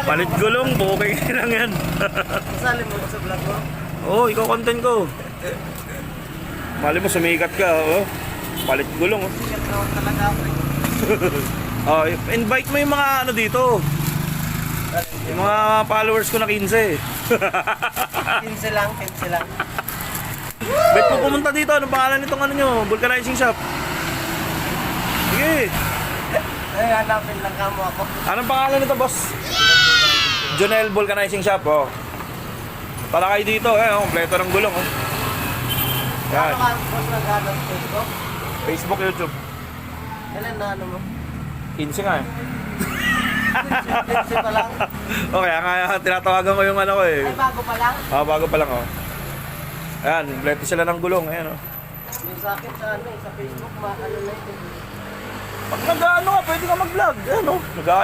Palit gulong, bukay lang yan. Kasali mo sa vlog mo? Oo, ikaw content ko. Mali mo, sumikat ka, oh. Palit gulong, oh. Sikat naman talaga ako eh. Oh, invite mo yung mga ano dito. Yung mga followers ko na 15. 15 lang, 15 lang. Bet mo pumunta dito, anong pangalan nitong ano nyo? Vulcanizing shop. Sige. Ay, hanapin lang kamo ako. Anong pangalan nito, boss? Jonel Vulcanizing Shop, oh. Tara kayo dito, kompleto ng gulong, oh. Yan. Ano ka boss naghanap Facebook? Facebook, YouTube. Kailan na ano mo? 15 nga, eh. 15 pa lang? Okay, nga tinatawagan ko yung ano ko, eh. Ay, bago pa lang? Bago pa lang, oh. Ayan, kompleto sila ng gulong, ayan, oh. Yung sa akin sa ano eh, sa Facebook, ano na ito. Pag nag-ano ka, pwede ka mag-vlog. Ayan, oh.